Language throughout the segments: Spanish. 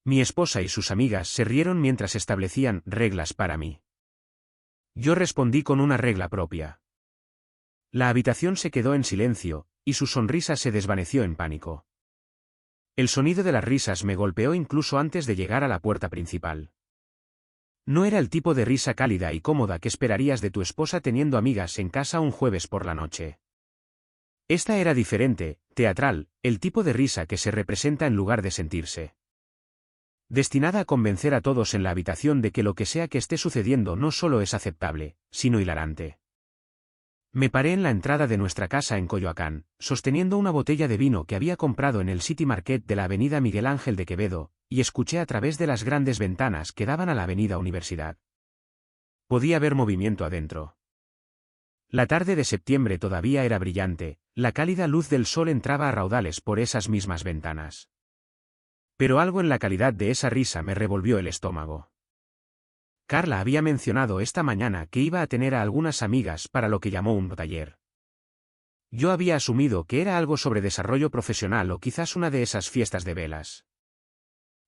Mi esposa y sus amigas se rieron mientras establecían reglas para mí. Yo respondí con una regla propia. La habitación se quedó en silencio, y su sonrisa se desvaneció en pánico. El sonido de las risas me golpeó incluso antes de llegar a la puerta principal. No era el tipo de risa cálida y cómoda que esperarías de tu esposa teniendo amigas en casa un jueves por la noche. Esta era diferente, teatral, el tipo de risa que se representa en lugar de sentirse. Destinada a convencer a todos en la habitación de que lo que sea que esté sucediendo no solo es aceptable, sino hilarante. Me paré en la entrada de nuestra casa en Coyoacán, sosteniendo una botella de vino que había comprado en el City Market de la avenida Miguel Ángel de Quevedo, y escuché a través de las grandes ventanas que daban a la avenida Universidad. Podía ver movimiento adentro. La tarde de septiembre todavía era brillante, la cálida luz del sol entraba a raudales por esas mismas ventanas. Pero algo en la calidad de esa risa me revolvió el estómago. Carla había mencionado esta mañana que iba a tener a algunas amigas para lo que llamó un taller. Yo había asumido que era algo sobre desarrollo profesional o quizás una de esas fiestas de velas.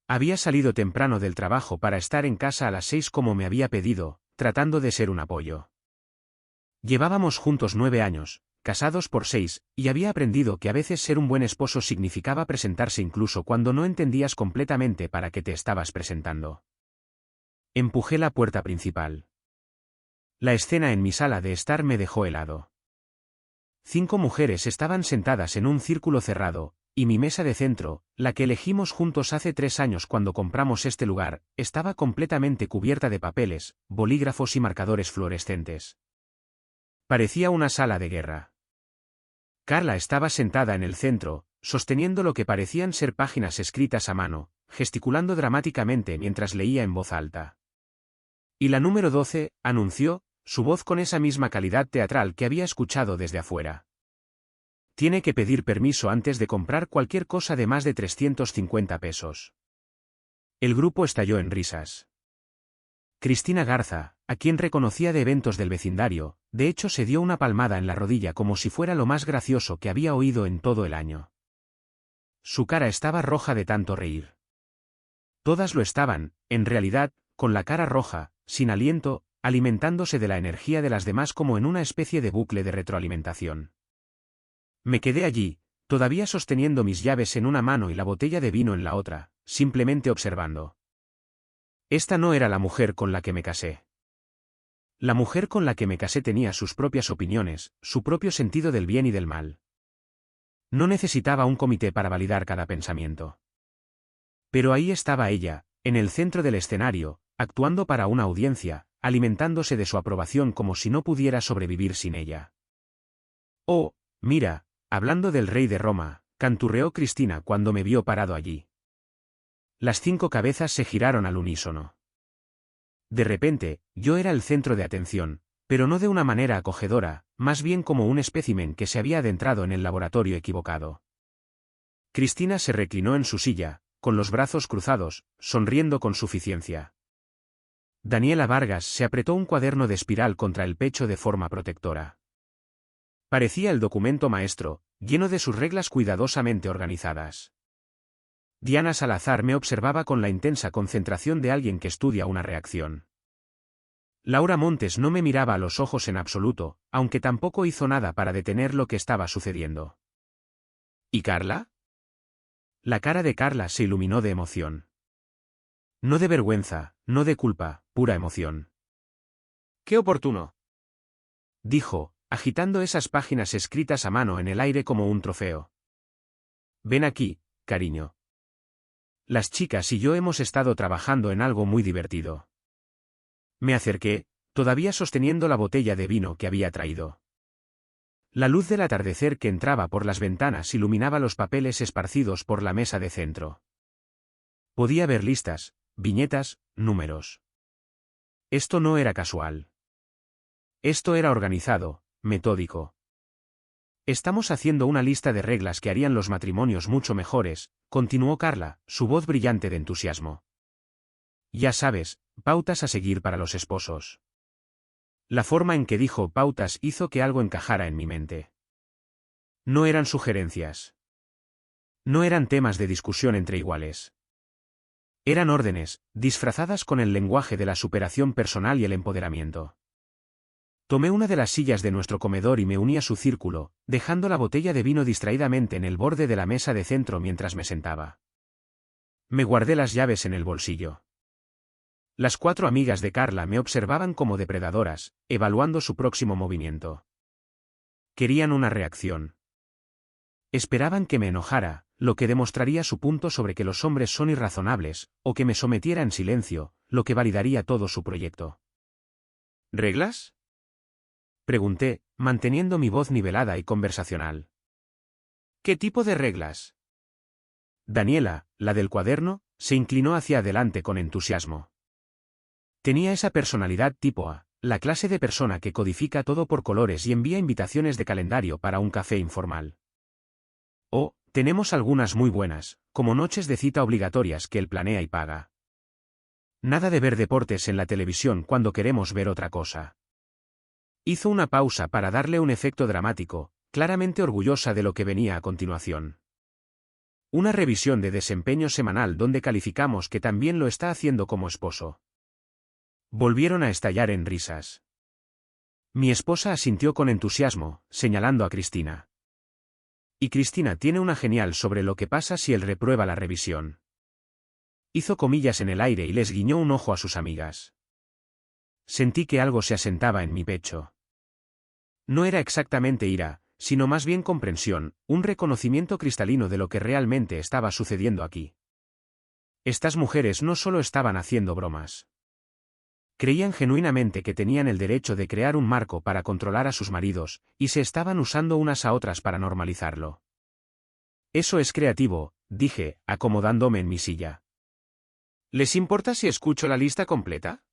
Había salido temprano del trabajo para estar en casa a las 6 como me había pedido, tratando de ser un apoyo. Llevábamos juntos 9 años, casados por 6, y había aprendido que a veces ser un buen esposo significaba presentarse incluso cuando no entendías completamente para qué te estabas presentando. Empujé la puerta principal. La escena en mi sala de estar me dejó helado. 5 mujeres estaban sentadas en un círculo cerrado, y mi mesa de centro, la que elegimos juntos hace 3 años cuando compramos este lugar, estaba completamente cubierta de papeles, bolígrafos y marcadores fluorescentes. Parecía una sala de guerra. Carla estaba sentada en el centro, sosteniendo lo que parecían ser páginas escritas a mano, gesticulando dramáticamente mientras leía en voz alta. Y la número 12, anunció, su voz con esa misma calidad teatral que había escuchado desde afuera. Tiene que pedir permiso antes de comprar cualquier cosa de más de 350 pesos. El grupo estalló en risas. Cristina Garza, a quien reconocía de eventos del vecindario, de hecho se dio una palmada en la rodilla como si fuera lo más gracioso que había oído en todo el año. Su cara estaba roja de tanto reír. Todas lo estaban, en realidad, con la cara roja, sin aliento, alimentándose de la energía de las demás como en una especie de bucle de retroalimentación. Me quedé allí, todavía sosteniendo mis llaves en una mano y la botella de vino en la otra, simplemente observando. Esta no era la mujer con la que me casé. La mujer con la que me casé tenía sus propias opiniones, su propio sentido del bien y del mal. No necesitaba un comité para validar cada pensamiento. Pero ahí estaba ella, en el centro del escenario, actuando para una audiencia, alimentándose de su aprobación como si no pudiera sobrevivir sin ella. Oh, mira, hablando del rey de Roma, canturreó Cristina cuando me vio parado allí. Las 5 cabezas se giraron al unísono. De repente, yo era el centro de atención, pero no de una manera acogedora, más bien como un espécimen que se había adentrado en el laboratorio equivocado. Cristina se reclinó en su silla, con los brazos cruzados, sonriendo con suficiencia. Daniela Vargas se apretó un cuaderno de espiral contra el pecho de forma protectora. Parecía el documento maestro, lleno de sus reglas cuidadosamente organizadas. Diana Salazar me observaba con la intensa concentración de alguien que estudia una reacción. Laura Montes no me miraba a los ojos en absoluto, aunque tampoco hizo nada para detener lo que estaba sucediendo. ¿Y Carla? La cara de Carla se iluminó de emoción. No de vergüenza, no de culpa, pura emoción. ¡Qué oportuno!, dijo, agitando esas páginas escritas a mano en el aire como un trofeo. Ven aquí, cariño. Las chicas y yo hemos estado trabajando en algo muy divertido. Me acerqué, todavía sosteniendo la botella de vino que había traído. La luz del atardecer que entraba por las ventanas iluminaba los papeles esparcidos por la mesa de centro. Podía ver listas, viñetas, números. Esto no era casual. Esto era organizado, metódico. Estamos haciendo una lista de reglas que harían los matrimonios mucho mejores, continuó Carla, su voz brillante de entusiasmo. Ya sabes, pautas a seguir para los esposos. La forma en que dijo pautas hizo que algo encajara en mi mente. No eran sugerencias. No eran temas de discusión entre iguales. Eran órdenes, disfrazadas con el lenguaje de la superación personal y el empoderamiento. Tomé una de las sillas de nuestro comedor y me uní a su círculo, dejando la botella de vino distraídamente en el borde de la mesa de centro mientras me sentaba. Me guardé las llaves en el bolsillo. Las 4 amigas de Carla me observaban como depredadoras, evaluando su próximo movimiento. Querían una reacción. Esperaban que me enojara, lo que demostraría su punto sobre que los hombres son irrazonables, o que me sometiera en silencio, lo que validaría todo su proyecto. ¿Reglas?, pregunté, manteniendo mi voz nivelada y conversacional. ¿Qué tipo de reglas? Daniela, la del cuaderno, se inclinó hacia adelante con entusiasmo. Tenía esa personalidad tipo A, la clase de persona que codifica todo por colores y envía invitaciones de calendario para un café informal. Oh, tenemos algunas muy buenas, como noches de cita obligatorias que él planea y paga. Nada de ver deportes en la televisión cuando queremos ver otra cosa. Hizo una pausa para darle un efecto dramático, claramente orgullosa de lo que venía a continuación. Una revisión de desempeño semanal donde calificamos que también lo está haciendo como esposo. Volvieron a estallar en risas. Mi esposa asintió con entusiasmo, señalando a Cristina. Y Cristina tiene una genial sobre lo que pasa si él reprueba la revisión. Hizo comillas en el aire y les guiñó un ojo a sus amigas. Sentí que algo se asentaba en mi pecho. No era exactamente ira, sino más bien comprensión, un reconocimiento cristalino de lo que realmente estaba sucediendo aquí. Estas mujeres no solo estaban haciendo bromas. Creían genuinamente que tenían el derecho de crear un marco para controlar a sus maridos, y se estaban usando unas a otras para normalizarlo. Eso es creativo, dije, acomodándome en mi silla. ¿Les importa si escucho la lista completa?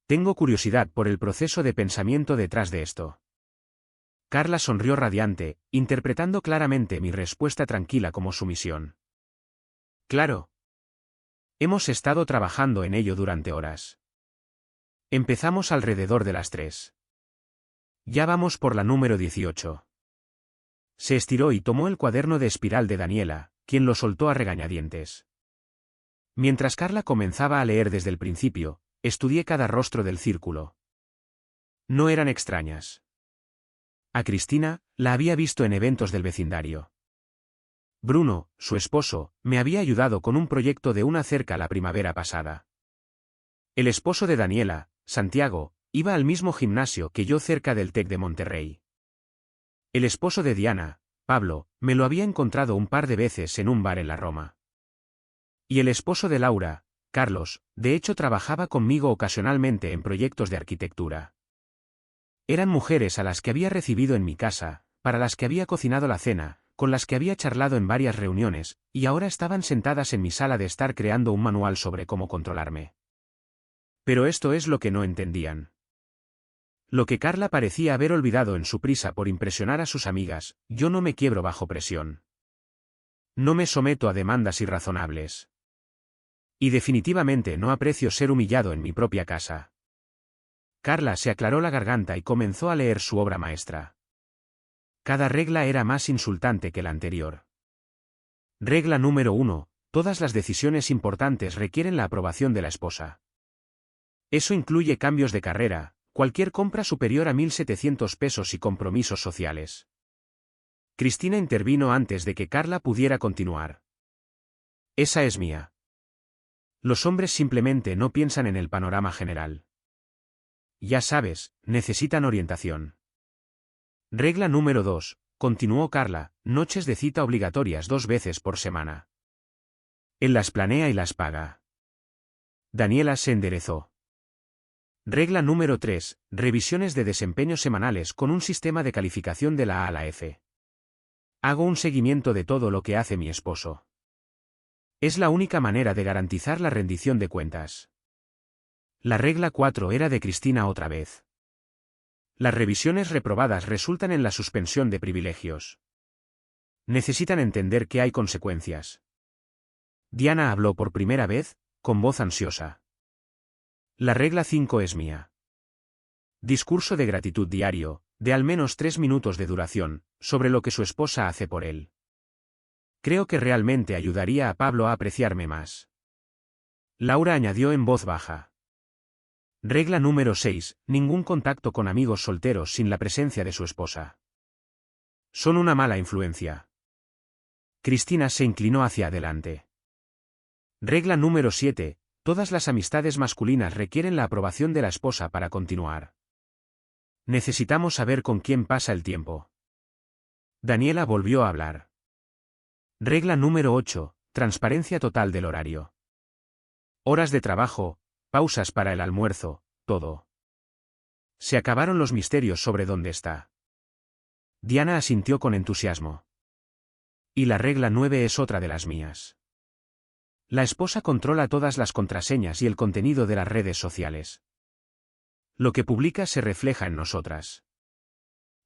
Tengo curiosidad por el proceso de pensamiento detrás de esto. Carla sonrió radiante, interpretando claramente mi respuesta tranquila como sumisión. Claro. Hemos estado trabajando en ello durante horas. Empezamos alrededor de las 3. Ya vamos por la número 18. Se estiró y tomó el cuaderno de espiral de Daniela, quien lo soltó a regañadientes. Mientras Carla comenzaba a leer desde el principio, estudié cada rostro del círculo. No eran extrañas. A Cristina, la había visto en eventos del vecindario. Bruno, su esposo, me había ayudado con un proyecto de una cerca la primavera pasada. El esposo de Daniela, Santiago, iba al mismo gimnasio que yo cerca del TEC de Monterrey. El esposo de Diana, Pablo, me lo había encontrado un par de veces en un bar en la Roma. Y el esposo de Laura, Carlos, de hecho trabajaba conmigo ocasionalmente en proyectos de arquitectura. Eran mujeres a las que había recibido en mi casa, para las que había cocinado la cena, con las que había charlado en varias reuniones, y ahora estaban sentadas en mi sala de estar creando un manual sobre cómo controlarme. Pero esto es lo que no entendían. Lo que Carla parecía haber olvidado en su prisa por impresionar a sus amigas, yo no me quiebro bajo presión. No me someto a demandas irrazonables. Y definitivamente no aprecio ser humillado en mi propia casa. Carla se aclaró la garganta y comenzó a leer su obra maestra. Cada regla era más insultante que la anterior. Regla número 1. Todas las decisiones importantes requieren la aprobación de la esposa. Eso incluye cambios de carrera, cualquier compra superior a 1.700 pesos y compromisos sociales. Cristina intervino antes de que Carla pudiera continuar. Esa es mía. Los hombres simplemente no piensan en el panorama general. Ya sabes, necesitan orientación. Regla número 2, continuó Carla, noches de cita obligatorias 2 veces por semana. Él las planea y las paga. Daniela se enderezó. Regla número 3, revisiones de desempeño semanales con un sistema de calificación de la A a la F. Hago un seguimiento de todo lo que hace mi esposo. Es la única manera de garantizar la rendición de cuentas. La regla 4 era de Cristina otra vez. Las revisiones reprobadas resultan en la suspensión de privilegios. Necesitan entender que hay consecuencias. Diana habló por primera vez, con voz ansiosa. La regla 5 es mía. Discurso de gratitud diario, de al menos 3 minutos de duración, sobre lo que su esposa hace por él. Creo que realmente ayudaría a Pablo a apreciarme más. Laura añadió en voz baja. Regla número 6. Ningún contacto con amigos solteros sin la presencia de su esposa. Son una mala influencia. Cristina se inclinó hacia adelante. Regla número 7. Todas las amistades masculinas requieren la aprobación de la esposa para continuar. Necesitamos saber con quién pasa el tiempo. Daniela volvió a hablar. Regla número 8. Transparencia total del horario. Horas de trabajo, pausas para el almuerzo, todo. Se acabaron los misterios sobre dónde está. Diana asintió con entusiasmo. Y la regla 9 es otra de las mías. La esposa controla todas las contraseñas y el contenido de las redes sociales. Lo que publica se refleja en nosotras.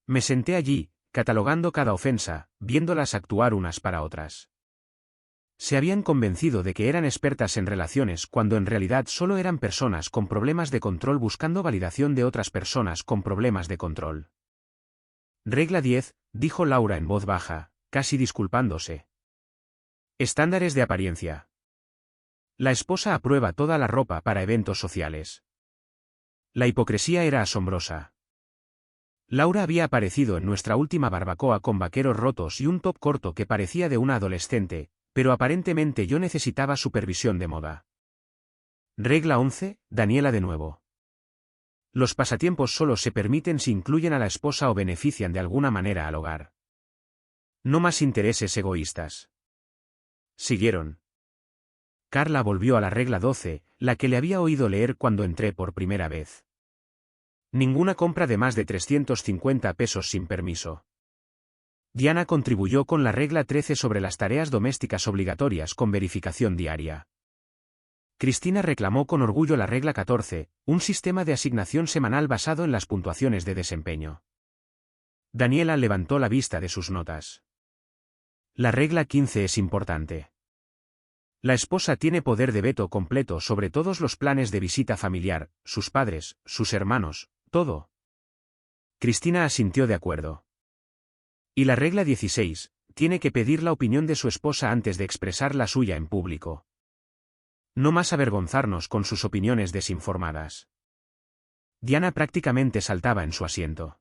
Me senté allí, catalogando cada ofensa, viéndolas actuar unas para otras. Se habían convencido de que eran expertas en relaciones cuando en realidad solo eran personas con problemas de control buscando validación de otras personas con problemas de control. Regla 10, dijo Laura en voz baja, casi disculpándose. Estándares de apariencia. La esposa aprueba toda la ropa para eventos sociales. La hipocresía era asombrosa. Laura había aparecido en nuestra última barbacoa con vaqueros rotos y un top corto que parecía de una adolescente, pero aparentemente yo necesitaba supervisión de moda. Regla 11, Daniela de nuevo. Los pasatiempos solo se permiten si incluyen a la esposa o benefician de alguna manera al hogar. No más intereses egoístas. Siguieron. Carla volvió a la regla 12, la que le había oído leer cuando entré por primera vez. Ninguna compra de más de 350 pesos sin permiso. Diana contribuyó con la regla 13 sobre las tareas domésticas obligatorias con verificación diaria. Cristina reclamó con orgullo la regla 14, un sistema de asignación semanal basado en las puntuaciones de desempeño. Daniela levantó la vista de sus notas. La regla 15 es importante. La esposa tiene poder de veto completo sobre todos los planes de visita familiar, sus padres, sus hermanos, todo. Cristina asintió de acuerdo. Y la regla 16, tiene que pedir la opinión de su esposa antes de expresar la suya en público. No más avergonzarnos con sus opiniones desinformadas. Diana prácticamente saltaba en su asiento.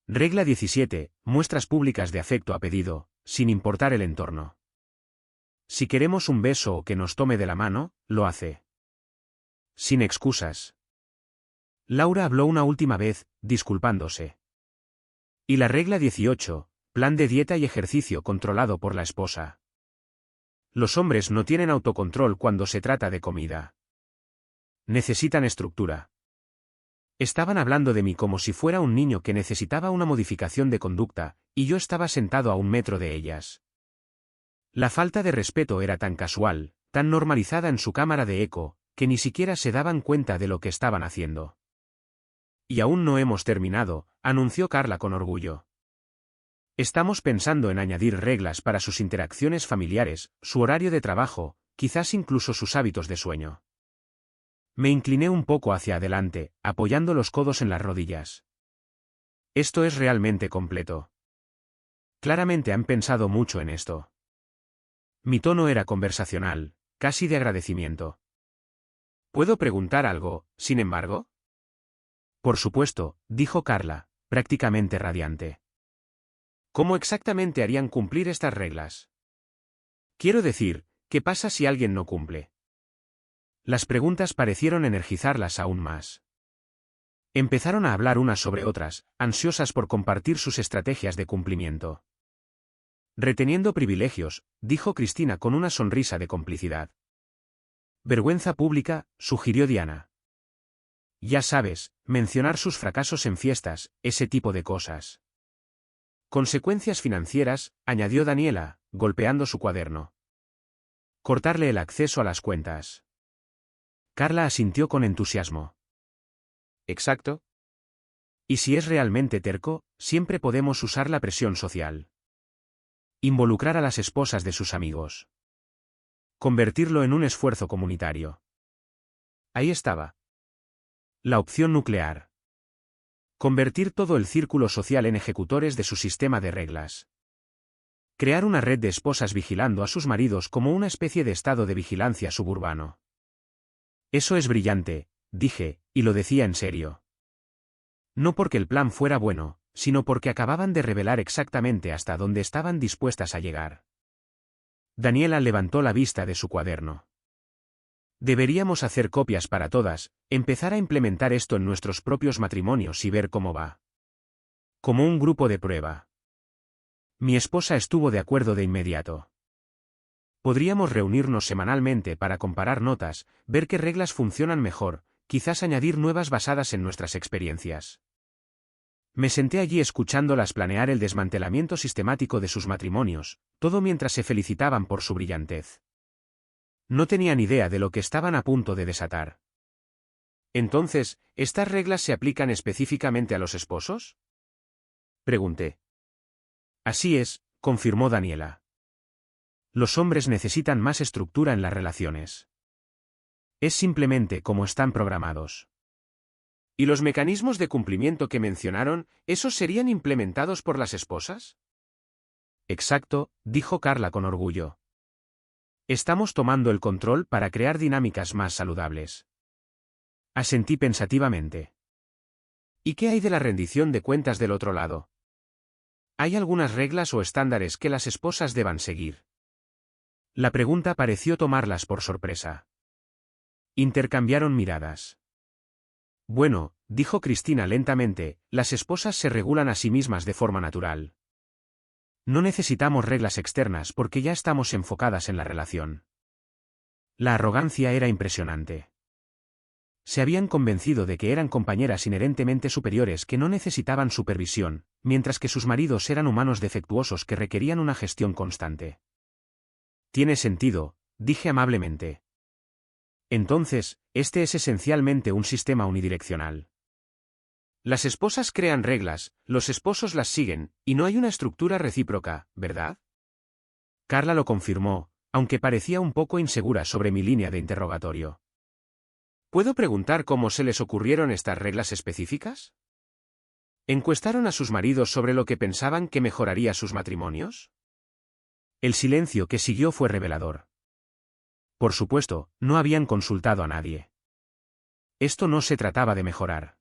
Regla 17, muestras públicas de afecto a pedido, sin importar el entorno. Si queremos un beso o que nos tome de la mano, lo hace. Sin excusas. Laura habló una última vez, disculpándose. Y la regla 18, plan de dieta y ejercicio controlado por la esposa. Los hombres no tienen autocontrol cuando se trata de comida. Necesitan estructura. Estaban hablando de mí como si fuera un niño que necesitaba una modificación de conducta, y yo estaba sentado a 1 metro de ellas. La falta de respeto era tan casual, tan normalizada en su cámara de eco, que ni siquiera se daban cuenta de lo que estaban haciendo. Y aún no hemos terminado, anunció Carla con orgullo. Estamos pensando en añadir reglas para sus interacciones familiares, su horario de trabajo, quizás incluso sus hábitos de sueño. Me incliné un poco hacia adelante, apoyando los codos en las rodillas. Esto es realmente completo. Claramente han pensado mucho en esto. Mi tono era conversacional, casi de agradecimiento. ¿Puedo preguntar algo, sin embargo? Por supuesto, dijo Carla, prácticamente radiante. ¿Cómo exactamente harían cumplir estas reglas? Quiero decir, ¿qué pasa si alguien no cumple? Las preguntas parecieron energizarlas aún más. Empezaron a hablar unas sobre otras, ansiosas por compartir sus estrategias de cumplimiento. Reteniendo privilegios, dijo Cristina con una sonrisa de complicidad. Vergüenza pública, sugirió Diana. Ya sabes, mencionar sus fracasos en fiestas, ese tipo de cosas. Consecuencias financieras, añadió Daniela, golpeando su cuaderno. Cortarle el acceso a las cuentas. Carla asintió con entusiasmo. Exacto. Y si es realmente terco, siempre podemos usar la presión social. Involucrar a las esposas de sus amigos. Convertirlo en un esfuerzo comunitario. Ahí estaba. La opción nuclear. Convertir todo el círculo social en ejecutores de su sistema de reglas. Crear una red de esposas vigilando a sus maridos como una especie de estado de vigilancia suburbano. Eso es brillante, dije, y lo decía en serio. No porque el plan fuera bueno, sino porque acababan de revelar exactamente hasta dónde estaban dispuestas a llegar. Daniela levantó la vista de su cuaderno. Deberíamos hacer copias para todas, empezar a implementar esto en nuestros propios matrimonios y ver cómo va. Como un grupo de prueba. Mi esposa estuvo de acuerdo de inmediato. Podríamos reunirnos semanalmente para comparar notas, ver qué reglas funcionan mejor, quizás añadir nuevas basadas en nuestras experiencias. Me senté allí escuchándolas planear el desmantelamiento sistemático de sus matrimonios, todo mientras se felicitaban por su brillantez. No tenían idea de lo que estaban a punto de desatar. Entonces, ¿estas reglas se aplican específicamente a los esposos? Pregunté. Así es, confirmó Daniela. Los hombres necesitan más estructura en las relaciones. Es simplemente como están programados. ¿Y los mecanismos de cumplimiento que mencionaron, esos serían implementados por las esposas? Exacto, dijo Carla con orgullo. Estamos tomando el control para crear dinámicas más saludables. Asentí pensativamente. ¿Y qué hay de la rendición de cuentas del otro lado? ¿Hay algunas reglas o estándares que las esposas deban seguir? La pregunta pareció tomarlas por sorpresa. Intercambiaron miradas. Bueno, dijo Cristina lentamente, las esposas se regulan a sí mismas de forma natural. No necesitamos reglas externas porque ya estamos enfocadas en la relación. La arrogancia era impresionante. Se habían convencido de que eran compañeras inherentemente superiores que no necesitaban supervisión, mientras que sus maridos eran humanos defectuosos que requerían una gestión constante. Tiene sentido, dije amablemente. Entonces, este es esencialmente un sistema unidireccional. Las esposas crean reglas, los esposos las siguen, y no hay una estructura recíproca, ¿verdad? Carla lo confirmó, aunque parecía un poco insegura sobre mi línea de interrogatorio. ¿Puedo preguntar cómo se les ocurrieron estas reglas específicas? ¿Encuestaron a sus maridos sobre lo que pensaban que mejoraría sus matrimonios? El silencio que siguió fue revelador. Por supuesto, no habían consultado a nadie. Esto no se trataba de mejorar.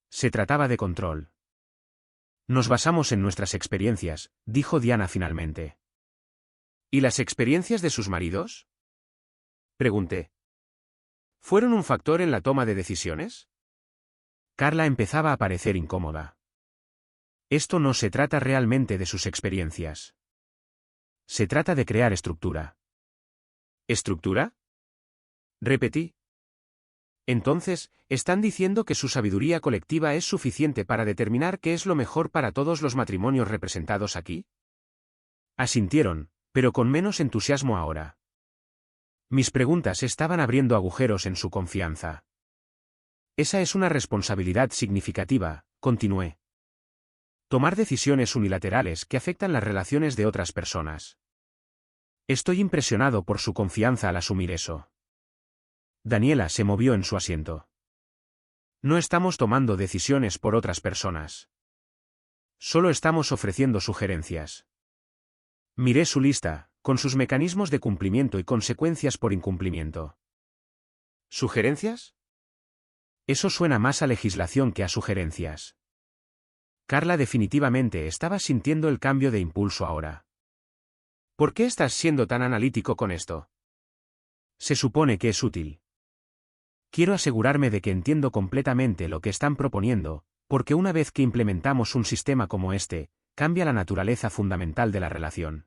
Se trataba de control. Nos basamos en nuestras experiencias, dijo Diana finalmente. ¿Y las experiencias de sus maridos? Pregunté. ¿Fueron un factor en la toma de decisiones? Carla empezaba a parecer incómoda. Esto no se trata realmente de sus experiencias. Se trata de crear estructura. ¿Estructura? Repetí. Entonces, ¿están diciendo que su sabiduría colectiva es suficiente para determinar qué es lo mejor para todos los matrimonios representados aquí? Asintieron, pero con menos entusiasmo ahora. Mis preguntas estaban abriendo agujeros en su confianza. Esa es una responsabilidad significativa, continué. Tomar decisiones unilaterales que afectan las relaciones de otras personas. Estoy impresionado por su confianza al asumir eso. Daniela se movió en su asiento. No estamos tomando decisiones por otras personas. Solo estamos ofreciendo sugerencias. Miré su lista, con sus mecanismos de cumplimiento y consecuencias por incumplimiento. ¿Sugerencias? Eso suena más a legislación que a sugerencias. Carla definitivamente estaba sintiendo el cambio de impulso ahora. ¿Por qué estás siendo tan analítico con esto? Se supone que es útil. Quiero asegurarme de que entiendo completamente lo que están proponiendo, porque una vez que implementamos un sistema como este, cambia la naturaleza fundamental de la relación.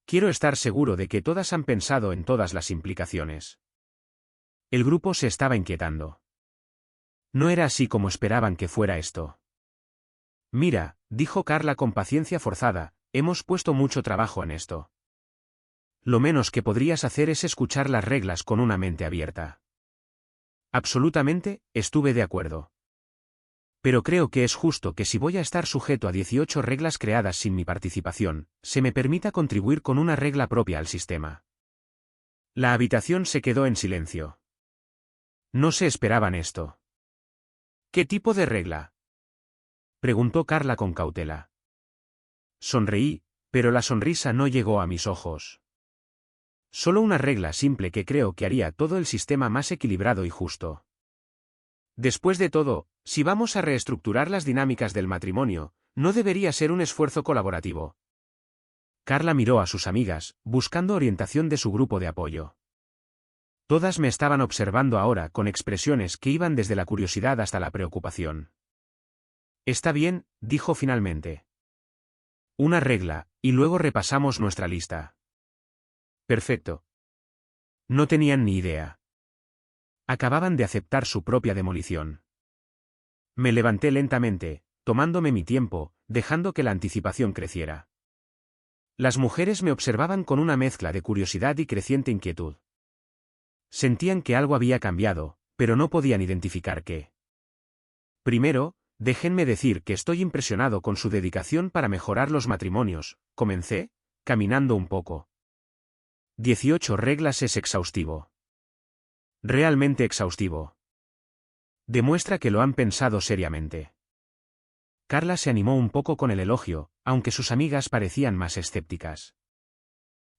Quiero estar seguro de que todas han pensado en todas las implicaciones. El grupo se estaba inquietando. No era así como esperaban que fuera esto. Mira, dijo Carla con paciencia forzada, hemos puesto mucho trabajo en esto. Lo menos que podrías hacer es escuchar las reglas con una mente abierta. Absolutamente, estuve de acuerdo. Pero creo que es justo que si voy a estar sujeto a 18 reglas creadas sin mi participación, se me permita contribuir con una regla propia al sistema. La habitación se quedó en silencio. No se esperaban esto. ¿Qué tipo de regla? Preguntó Carla con cautela. Sonreí, pero la sonrisa no llegó a mis ojos. Solo una regla simple que creo que haría todo el sistema más equilibrado y justo. Después de todo, si vamos a reestructurar las dinámicas del matrimonio, ¿no debería ser un esfuerzo colaborativo? Carla miró a sus amigas, buscando orientación de su grupo de apoyo. Todas me estaban observando ahora con expresiones que iban desde la curiosidad hasta la preocupación. Está bien, dijo finalmente. Una regla, y luego repasamos nuestra lista. Perfecto. No tenían ni idea. Acababan de aceptar su propia demolición. Me levanté lentamente, tomándome mi tiempo, dejando que la anticipación creciera. Las mujeres me observaban con una mezcla de curiosidad y creciente inquietud. Sentían que algo había cambiado, pero no podían identificar qué. Primero, déjenme decir que estoy impresionado con su dedicación para mejorar los matrimonios, comencé, caminando un poco. 18 reglas es exhaustivo. Realmente exhaustivo. Demuestra que lo han pensado seriamente. Carla se animó un poco con el elogio, aunque sus amigas parecían más escépticas.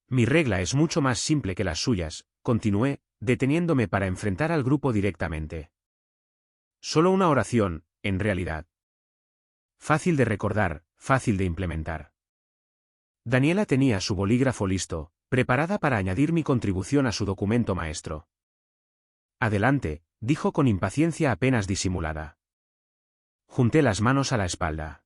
Mi regla es mucho más simple que las suyas, continué, deteniéndome para enfrentar al grupo directamente. Solo una oración, en realidad. Fácil de recordar, fácil de implementar. Daniela tenía su bolígrafo listo, preparada para añadir mi contribución a su documento maestro. Adelante, dijo con impaciencia apenas disimulada. Junté las manos a la espalda.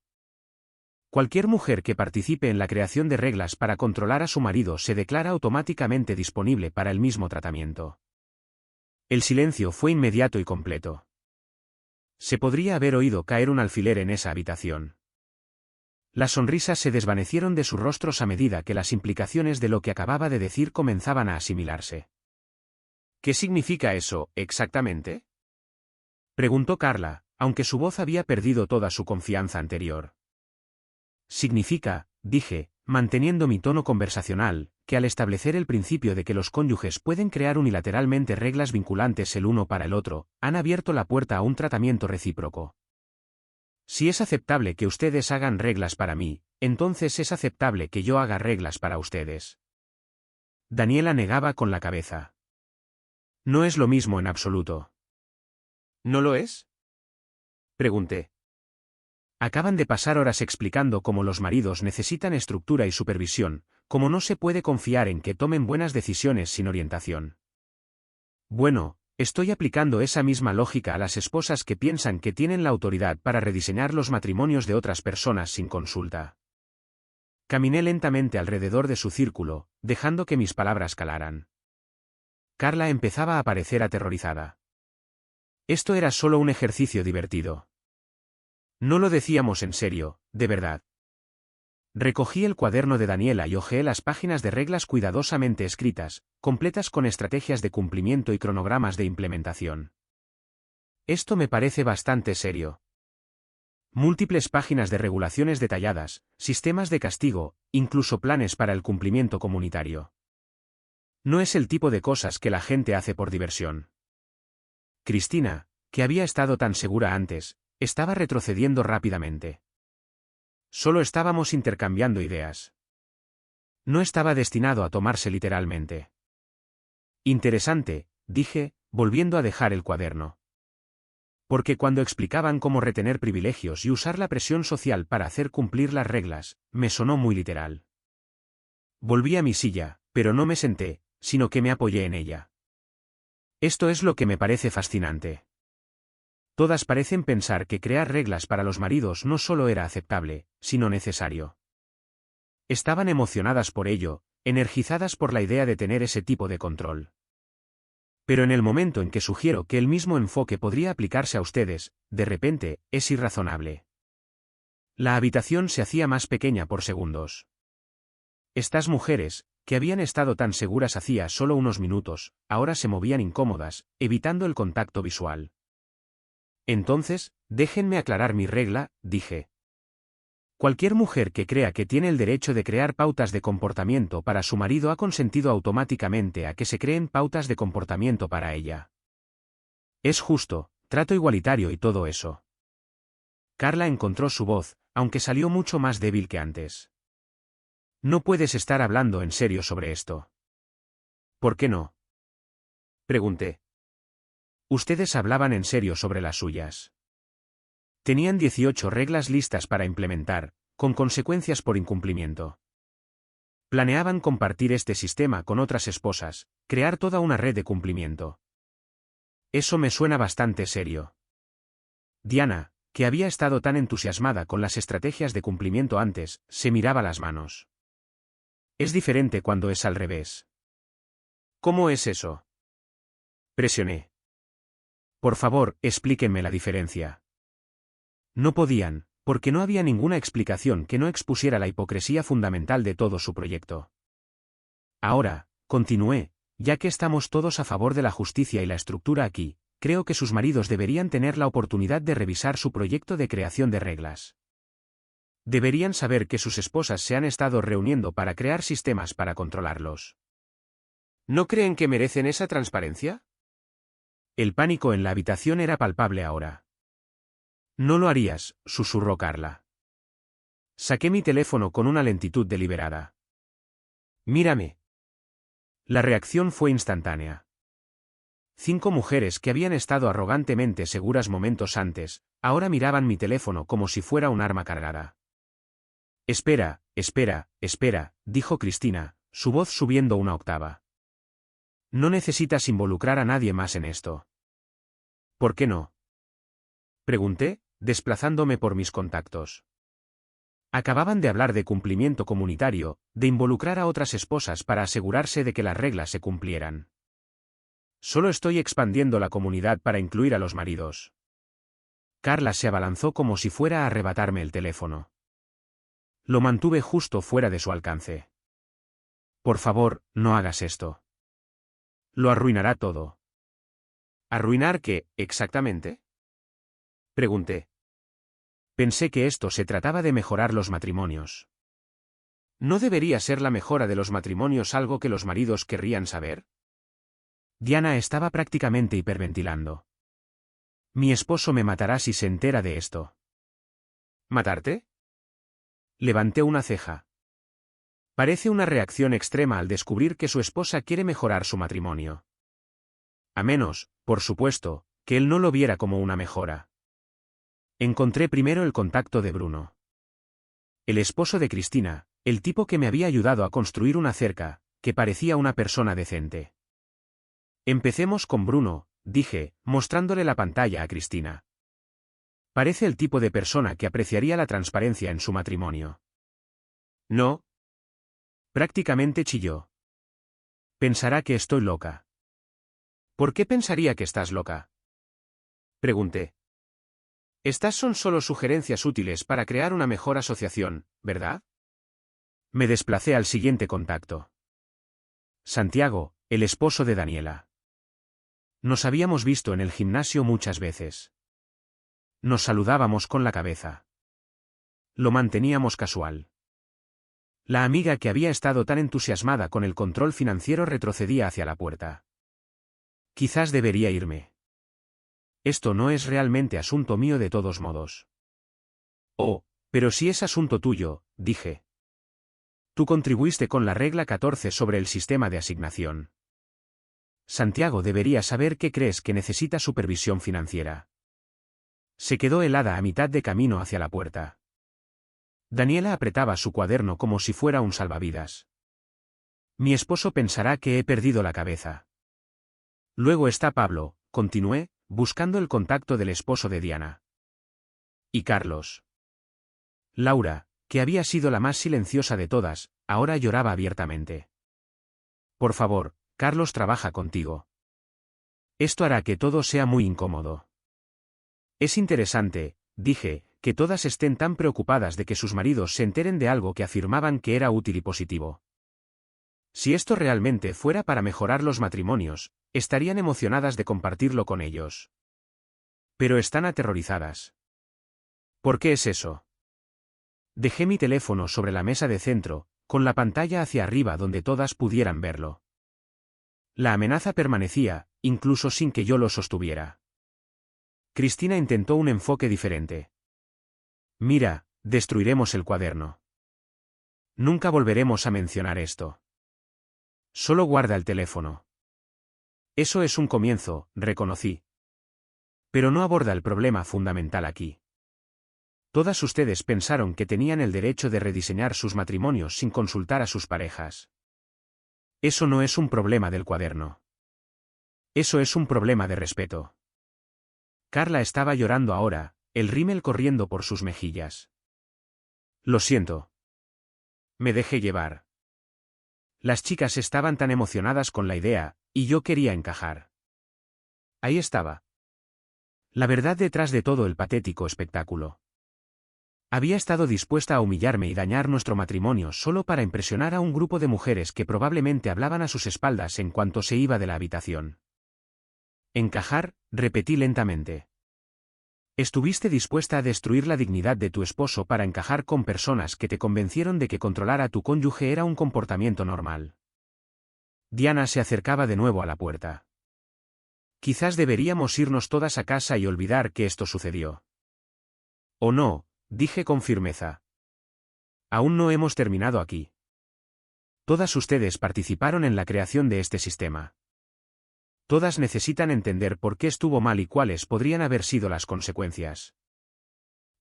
Cualquier mujer que participe en la creación de reglas para controlar a su marido se declara automáticamente disponible para el mismo tratamiento. El silencio fue inmediato y completo. Se podría haber oído caer un alfiler en esa habitación. Las sonrisas se desvanecieron de sus rostros a medida que las implicaciones de lo que acababa de decir comenzaban a asimilarse. ¿Qué significa eso, exactamente? Preguntó Carla, aunque su voz había perdido toda su confianza anterior. Significa, dije, manteniendo mi tono conversacional, que al establecer el principio de que los cónyuges pueden crear unilateralmente reglas vinculantes el uno para el otro, han abierto la puerta a un tratamiento recíproco. Si es aceptable que ustedes hagan reglas para mí, entonces es aceptable que yo haga reglas para ustedes. Daniela negaba con la cabeza. No es lo mismo en absoluto. ¿No lo es? Pregunté. Acaban de pasar horas explicando cómo los maridos necesitan estructura y supervisión, cómo no se puede confiar en que tomen buenas decisiones sin orientación. Bueno, estoy aplicando esa misma lógica a las esposas que piensan que tienen la autoridad para rediseñar los matrimonios de otras personas sin consulta. Caminé lentamente alrededor de su círculo, dejando que mis palabras calaran. Carla empezaba a parecer aterrorizada. Esto era solo un ejercicio divertido. No lo decíamos en serio, de verdad. Recogí el cuaderno de Daniela y hojeé las páginas de reglas cuidadosamente escritas, completas con estrategias de cumplimiento y cronogramas de implementación. Esto me parece bastante serio. Múltiples páginas de regulaciones detalladas, sistemas de castigo, incluso planes para el cumplimiento comunitario. No es el tipo de cosas que la gente hace por diversión. Cristina, que había estado tan segura antes, estaba retrocediendo rápidamente. Solo estábamos intercambiando ideas. No estaba destinado a tomarse literalmente. Interesante, dije, volviendo a dejar el cuaderno. Porque cuando explicaban cómo retener privilegios y usar la presión social para hacer cumplir las reglas, me sonó muy literal. Volví a mi silla, pero no me senté, sino que me apoyé en ella. Esto es lo que me parece fascinante. Todas parecen pensar que crear reglas para los maridos no solo era aceptable, sino necesario. Estaban emocionadas por ello, energizadas por la idea de tener ese tipo de control. Pero en el momento en que sugiero que el mismo enfoque podría aplicarse a ustedes, de repente, es irrazonable. La habitación se hacía más pequeña por segundos. Estas mujeres, que habían estado tan seguras hacía solo unos minutos, ahora se movían incómodas, evitando el contacto visual. Entonces, déjenme aclarar mi regla, dije. Cualquier mujer que crea que tiene el derecho de crear pautas de comportamiento para su marido ha consentido automáticamente a que se creen pautas de comportamiento para ella. Es justo, trato igualitario y todo eso. Carla encontró su voz, aunque salió mucho más débil que antes. No puedes estar hablando en serio sobre esto. ¿Por qué no? Pregunté. Ustedes hablaban en serio sobre las suyas. Tenían 18 reglas listas para implementar, con consecuencias por incumplimiento. Planeaban compartir este sistema con otras esposas, crear toda una red de cumplimiento. Eso me suena bastante serio. Diana, que había estado tan entusiasmada con las estrategias de cumplimiento antes, se miraba las manos. Es diferente cuando es al revés. ¿Cómo es eso? Presioné. Por favor, explíquenme la diferencia. No podían, porque no había ninguna explicación que no expusiera la hipocresía fundamental de todo su proyecto. Ahora, continué, ya que estamos todos a favor de la justicia y la estructura aquí, creo que sus maridos deberían tener la oportunidad de revisar su proyecto de creación de reglas. Deberían saber que sus esposas se han estado reuniendo para crear sistemas para controlarlos. ¿No creen que merecen esa transparencia? El pánico en la habitación era palpable ahora. No lo harías, susurró Carla. Saqué mi teléfono con una lentitud deliberada. Mírame. La reacción fue instantánea. 5 mujeres que habían estado arrogantemente seguras momentos antes, ahora miraban mi teléfono como si fuera un arma cargada. Espera, espera, espera, dijo Cristina, su voz subiendo una octava. No necesitas involucrar a nadie más en esto. ¿Por qué no? Pregunté, desplazándome por mis contactos. Acababan de hablar de cumplimiento comunitario, de involucrar a otras esposas para asegurarse de que las reglas se cumplieran. Solo estoy expandiendo la comunidad para incluir a los maridos. Carla se abalanzó como si fuera a arrebatarme el teléfono. Lo mantuve justo fuera de su alcance. Por favor, no hagas esto. Lo arruinará todo. ¿Arruinar qué, exactamente? Pregunté. Pensé que esto se trataba de mejorar los matrimonios. ¿No debería ser la mejora de los matrimonios algo que los maridos querrían saber? Diana estaba prácticamente hiperventilando. Mi esposo me matará si se entera de esto. ¿Matarte? Levanté una ceja. Parece una reacción extrema al descubrir que su esposa quiere mejorar su matrimonio. A menos, por supuesto, que él no lo viera como una mejora. Encontré primero el contacto de Bruno. El esposo de Cristina, el tipo que me había ayudado a construir una cerca, que parecía una persona decente. Empecemos con Bruno, dije, mostrándole la pantalla a Cristina. Parece el tipo de persona que apreciaría la transparencia en su matrimonio. No. Prácticamente chilló. Pensará que estoy loca. ¿Por qué pensaría que estás loca? Pregunté. Estas son solo sugerencias útiles para crear una mejor asociación, ¿verdad? Me desplacé al siguiente contacto. Santiago, el esposo de Daniela. Nos habíamos visto en el gimnasio muchas veces. Nos saludábamos con la cabeza. Lo manteníamos casual. La amiga que había estado tan entusiasmada con el control financiero retrocedía hacia la puerta. Quizás debería irme. Esto no es realmente asunto mío de todos modos. Oh, pero sí es asunto tuyo, dije. Tú contribuiste con la regla 14 sobre el sistema de asignación. Santiago debería saber que crees que necesita supervisión financiera. Se quedó helada a mitad de camino hacia la puerta. Daniela apretaba su cuaderno como si fuera un salvavidas. Mi esposo pensará que he perdido la cabeza. Luego está Pablo, continué, buscando el contacto del esposo de Diana. Y Carlos. Laura, que había sido la más silenciosa de todas, ahora lloraba abiertamente. Por favor, Carlos trabaja contigo. Esto hará que todo sea muy incómodo. Es interesante, dije, que todas estén tan preocupadas de que sus maridos se enteren de algo que afirmaban que era útil y positivo. Si esto realmente fuera para mejorar los matrimonios, estarían emocionadas de compartirlo con ellos. Pero están aterrorizadas. ¿Por qué es eso? Dejé mi teléfono sobre la mesa de centro, con la pantalla hacia arriba donde todas pudieran verlo. La amenaza permanecía, incluso sin que yo lo sostuviera. Cristina intentó un enfoque diferente. Mira, destruiremos el cuaderno. Nunca volveremos a mencionar esto. Solo guarda el teléfono. Eso es un comienzo, reconocí. Pero no aborda el problema fundamental aquí. Todas ustedes pensaron que tenían el derecho de rediseñar sus matrimonios sin consultar a sus parejas. Eso no es un problema del cuaderno. Eso es un problema de respeto. Carla estaba llorando ahora, el rímel corriendo por sus mejillas. Lo siento. Me dejé llevar. Las chicas estaban tan emocionadas con la idea, y yo quería encajar. Ahí estaba. La verdad detrás de todo el patético espectáculo. Había estado dispuesta a humillarme y dañar nuestro matrimonio solo para impresionar a un grupo de mujeres que probablemente hablaban a sus espaldas en cuanto se iba de la habitación. Encajar, repetí lentamente. Estuviste dispuesta a destruir la dignidad de tu esposo para encajar con personas que te convencieron de que controlar a tu cónyuge era un comportamiento normal. Diana se acercaba de nuevo a la puerta. Quizás deberíamos irnos todas a casa y olvidar que esto sucedió. ¿O no? Dije con firmeza. Aún no hemos terminado aquí. Todas ustedes participaron en la creación de este sistema. Todas necesitan entender por qué estuvo mal y cuáles podrían haber sido las consecuencias.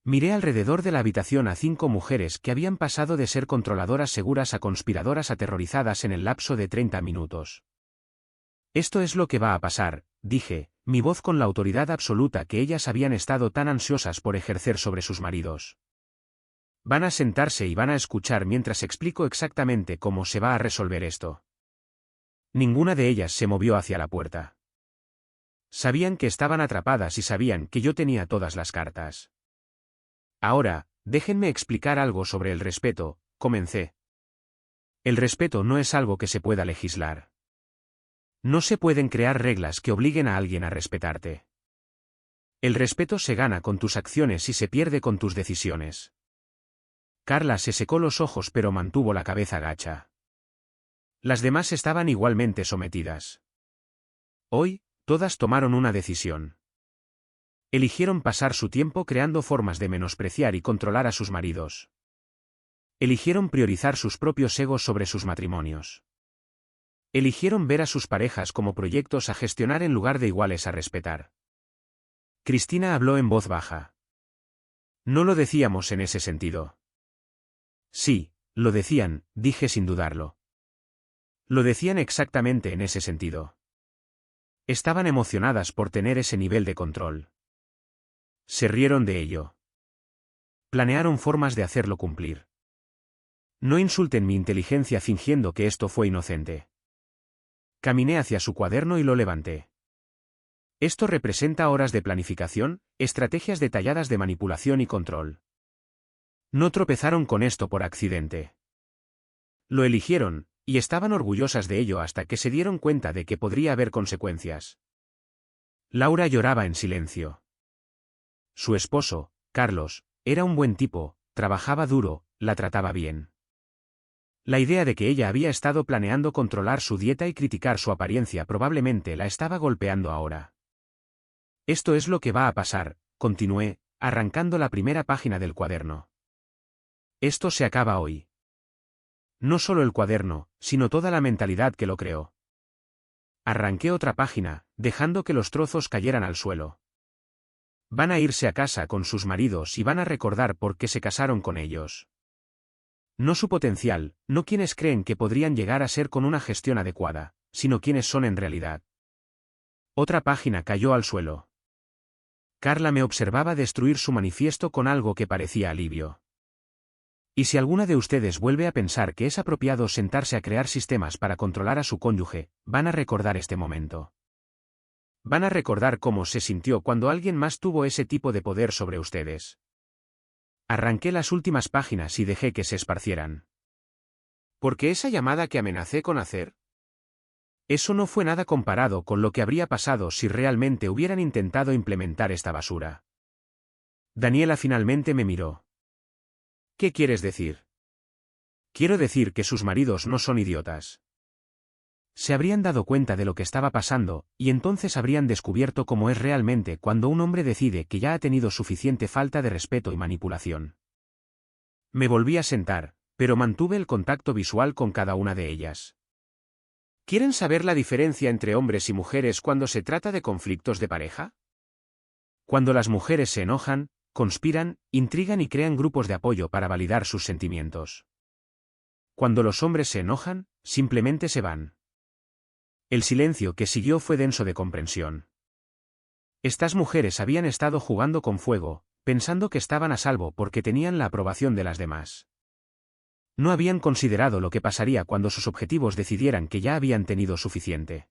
Miré alrededor de la habitación a 5 mujeres que habían pasado de ser controladoras seguras a conspiradoras aterrorizadas en el lapso de 30 minutos. Esto es lo que va a pasar, dije, mi voz con la autoridad absoluta que ellas habían estado tan ansiosas por ejercer sobre sus maridos. Van a sentarse y van a escuchar mientras explico exactamente cómo se va a resolver esto. Ninguna de ellas se movió hacia la puerta. Sabían que estaban atrapadas y sabían que yo tenía todas las cartas. Ahora, déjenme explicar algo sobre el respeto, comencé. El respeto no es algo que se pueda legislar. No se pueden crear reglas que obliguen a alguien a respetarte. El respeto se gana con tus acciones y se pierde con tus decisiones. Carla se secó los ojos pero mantuvo la cabeza gacha. Las demás estaban igualmente sometidas. Hoy, todas tomaron una decisión. Eligieron pasar su tiempo creando formas de menospreciar y controlar a sus maridos. Eligieron priorizar sus propios egos sobre sus matrimonios. Eligieron ver a sus parejas como proyectos a gestionar en lugar de iguales a respetar. Cristina habló en voz baja. No lo decíamos en ese sentido. Sí, lo decían, dije sin dudarlo. Lo decían exactamente en ese sentido. Estaban emocionadas por tener ese nivel de control. Se rieron de ello. Planearon formas de hacerlo cumplir. No insulten mi inteligencia fingiendo que esto fue inocente. Caminé hacia su cuaderno y lo levanté. Esto representa horas de planificación, estrategias detalladas de manipulación y control. No tropezaron con esto por accidente. Lo eligieron, y estaban orgullosas de ello hasta que se dieron cuenta de que podría haber consecuencias. Laura lloraba en silencio. Su esposo, Carlos, era un buen tipo, trabajaba duro, la trataba bien. La idea de que ella había estado planeando controlar su dieta y criticar su apariencia probablemente la estaba golpeando ahora. Esto es lo que va a pasar, continué, arrancando la primera página del cuaderno. Esto se acaba hoy. No solo el cuaderno, sino toda la mentalidad que lo creó. Arranqué otra página, dejando que los trozos cayeran al suelo. Van a irse a casa con sus maridos y van a recordar por qué se casaron con ellos. No su potencial, no quienes creen que podrían llegar a ser con una gestión adecuada, sino quienes son en realidad. Otra página cayó al suelo. Carla me observaba destruir su manifiesto con algo que parecía alivio. Y si alguna de ustedes vuelve a pensar que es apropiado sentarse a crear sistemas para controlar a su cónyuge, van a recordar este momento. Van a recordar cómo se sintió cuando alguien más tuvo ese tipo de poder sobre ustedes. Arranqué las últimas páginas y dejé que se esparcieran. ¿Por qué esa llamada que amenacé con hacer? Eso no fue nada comparado con lo que habría pasado si realmente hubieran intentado implementar esta basura. Daniela finalmente me miró. ¿Qué quieres decir? Quiero decir que sus maridos no son idiotas. Se habrían dado cuenta de lo que estaba pasando, y entonces habrían descubierto cómo es realmente cuando un hombre decide que ya ha tenido suficiente falta de respeto y manipulación. Me volví a sentar, pero mantuve el contacto visual con cada una de ellas. ¿Quieren saber la diferencia entre hombres y mujeres cuando se trata de conflictos de pareja? Cuando las mujeres se enojan, conspiran, intrigan y crean grupos de apoyo para validar sus sentimientos. Cuando los hombres se enojan, simplemente se van. El silencio que siguió fue denso de comprensión. Estas mujeres habían estado jugando con fuego, pensando que estaban a salvo porque tenían la aprobación de las demás. No habían considerado lo que pasaría cuando sus objetivos decidieran que ya habían tenido suficiente.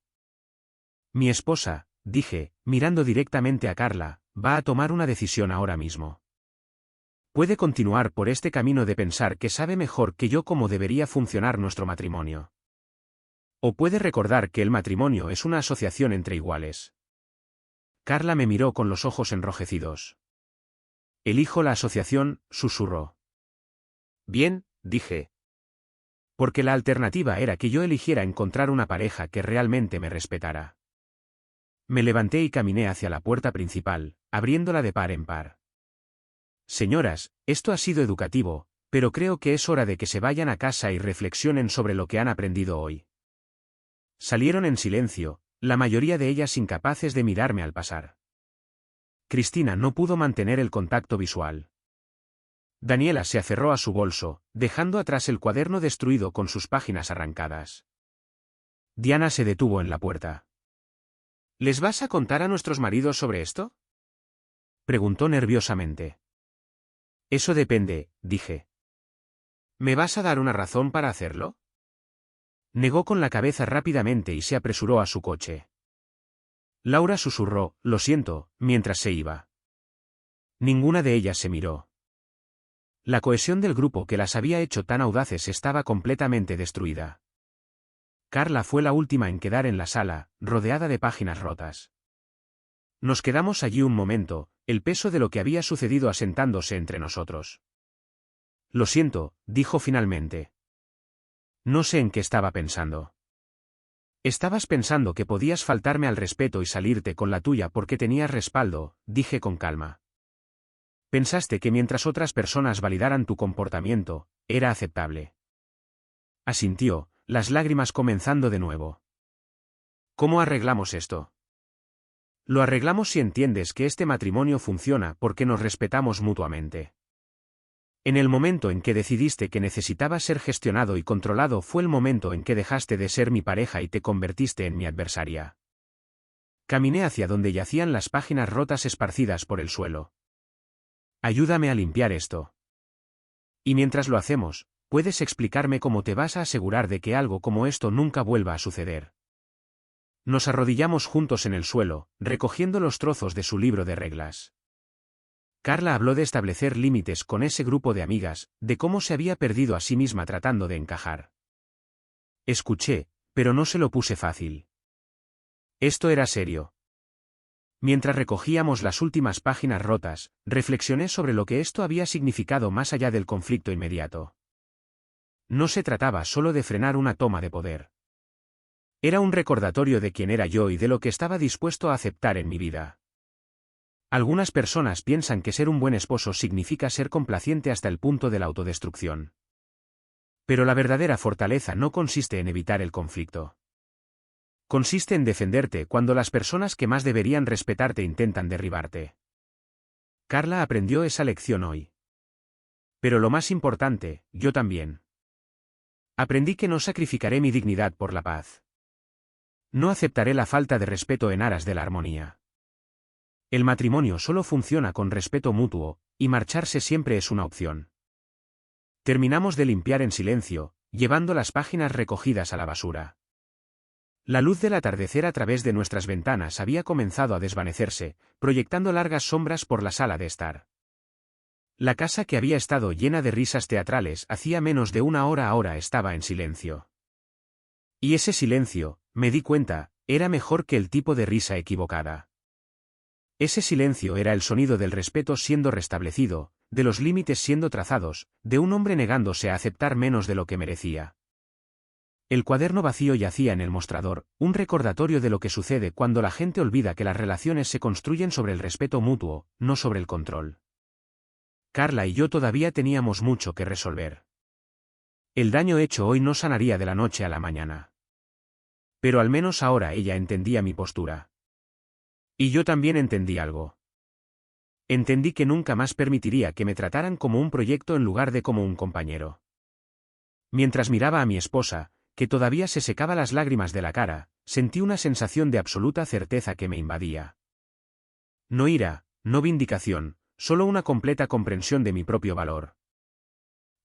Mi esposa, dije, mirando directamente a Carla, va a tomar una decisión ahora mismo. Puede continuar por este camino de pensar que sabe mejor que yo cómo debería funcionar nuestro matrimonio. O puede recordar que el matrimonio es una asociación entre iguales. Carla me miró con los ojos enrojecidos. Elijo la asociación, susurró. Bien, dije. Porque la alternativa era que yo eligiera encontrar una pareja que realmente me respetara. Me levanté y caminé hacia la puerta principal, abriéndola de par en par. Señoras, esto ha sido educativo, pero creo que es hora de que se vayan a casa y reflexionen sobre lo que han aprendido hoy. Salieron en silencio, la mayoría de ellas incapaces de mirarme al pasar. Cristina no pudo mantener el contacto visual. Daniela se aferró a su bolso, dejando atrás el cuaderno destruido con sus páginas arrancadas. Diana se detuvo en la puerta. ¿Les vas a contar a nuestros maridos sobre esto?, preguntó nerviosamente. Eso depende, dije. ¿Me vas a dar una razón para hacerlo? Negó con la cabeza rápidamente y se apresuró a su coche. Laura susurró, lo siento, mientras se iba. Ninguna de ellas se miró. La cohesión del grupo que las había hecho tan audaces estaba completamente destruida. Carla fue la última en quedar en la sala, rodeada de páginas rotas. Nos quedamos allí un momento, el peso de lo que había sucedido asentándose entre nosotros. Lo siento, dijo finalmente. No sé en qué estaba pensando. Estabas pensando que podías faltarme al respeto y salirte con la tuya porque tenías respaldo, dije con calma. Pensaste que mientras otras personas validaran tu comportamiento, era aceptable. Asintió, las lágrimas comenzando de nuevo. ¿Cómo arreglamos esto? Lo arreglamos si entiendes que este matrimonio funciona porque nos respetamos mutuamente. En el momento en que decidiste que necesitaba ser gestionado y controlado fue el momento en que dejaste de ser mi pareja y te convertiste en mi adversaria. Caminé hacia donde yacían las páginas rotas esparcidas por el suelo. Ayúdame a limpiar esto. Y mientras lo hacemos, ¿puedes explicarme cómo te vas a asegurar de que algo como esto nunca vuelva a suceder? Nos arrodillamos juntos en el suelo, recogiendo los trozos de su libro de reglas. Carla habló de establecer límites con ese grupo de amigas, de cómo se había perdido a sí misma tratando de encajar. Escuché, pero no se lo puse fácil. Esto era serio. Mientras recogíamos las últimas páginas rotas, reflexioné sobre lo que esto había significado más allá del conflicto inmediato. No se trataba solo de frenar una toma de poder. Era un recordatorio de quién era yo y de lo que estaba dispuesto a aceptar en mi vida. Algunas personas piensan que ser un buen esposo significa ser complaciente hasta el punto de la autodestrucción. Pero la verdadera fortaleza no consiste en evitar el conflicto. Consiste en defenderte cuando las personas que más deberían respetarte intentan derribarte. Carla aprendió esa lección hoy. Pero lo más importante, yo también. Aprendí que no sacrificaré mi dignidad por la paz. No aceptaré la falta de respeto en aras de la armonía. El matrimonio solo funciona con respeto mutuo, y marcharse siempre es una opción. Terminamos de limpiar en silencio, llevando las páginas recogidas a la basura. La luz del atardecer a través de nuestras ventanas había comenzado a desvanecerse, proyectando largas sombras por la sala de estar. La casa que había estado llena de risas teatrales hacía menos de una hora ahora estaba en silencio. Y ese silencio, me di cuenta, era mejor que el tipo de risa equivocada. Ese silencio era el sonido del respeto siendo restablecido, de los límites siendo trazados, de un hombre negándose a aceptar menos de lo que merecía. El cuaderno vacío yacía en el mostrador, un recordatorio de lo que sucede cuando la gente olvida que las relaciones se construyen sobre el respeto mutuo, no sobre el control. Carla y yo todavía teníamos mucho que resolver. El daño hecho hoy no sanaría de la noche a la mañana. Pero al menos ahora ella entendía mi postura. Y yo también entendí algo. Entendí que nunca más permitiría que me trataran como un proyecto en lugar de como un compañero. Mientras miraba a mi esposa, que todavía se secaba las lágrimas de la cara, sentí una sensación de absoluta certeza que me invadía. No ira, no vindicación, solo una completa comprensión de mi propio valor.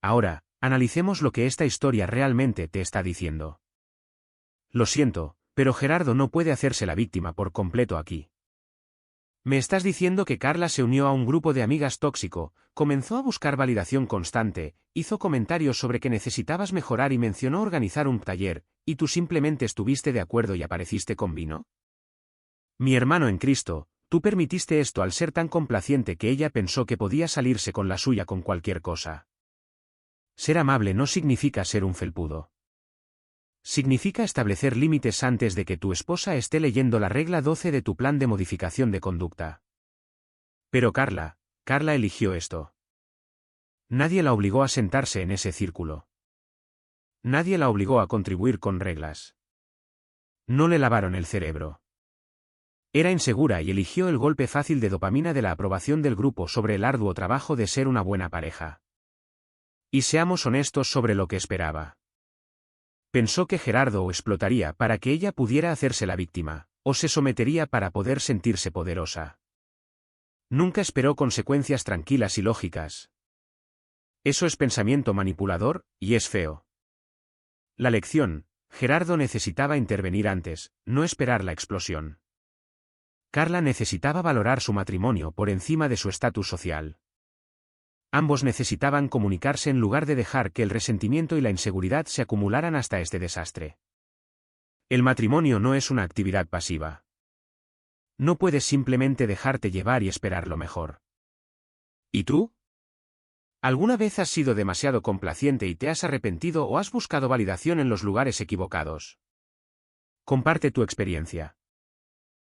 Ahora, analicemos lo que esta historia realmente te está diciendo. Lo siento, pero Gerardo no puede hacerse la víctima por completo aquí. Me estás diciendo que Carla se unió a un grupo de amigas tóxico, comenzó a buscar validación constante, hizo comentarios sobre que necesitabas mejorar y mencionó organizar un taller, y tú simplemente estuviste de acuerdo y apareciste con vino. Mi hermano en Cristo, tú permitiste esto al ser tan complaciente que ella pensó que podía salirse con la suya con cualquier cosa. Ser amable no significa ser un felpudo. Significa establecer límites antes de que tu esposa esté leyendo la regla 12 de tu plan de modificación de conducta. Pero Carla eligió esto. Nadie la obligó a sentarse en ese círculo. Nadie la obligó a contribuir con reglas. No le lavaron el cerebro. Era insegura y eligió el golpe fácil de dopamina de la aprobación del grupo sobre el arduo trabajo de ser una buena pareja. Y seamos honestos sobre lo que esperaba. Pensó que Gerardo explotaría para que ella pudiera hacerse la víctima, o se sometería para poder sentirse poderosa. Nunca esperó consecuencias tranquilas y lógicas. Eso es pensamiento manipulador, y es feo. La lección: Gerardo necesitaba intervenir antes, no esperar la explosión. Carla necesitaba valorar su matrimonio por encima de su estatus social. Ambos necesitaban comunicarse en lugar de dejar que el resentimiento y la inseguridad se acumularan hasta este desastre. El matrimonio no es una actividad pasiva. No puedes simplemente dejarte llevar y esperar lo mejor. ¿Y tú? ¿Alguna vez has sido demasiado complaciente y te has arrepentido o has buscado validación en los lugares equivocados? Comparte tu experiencia.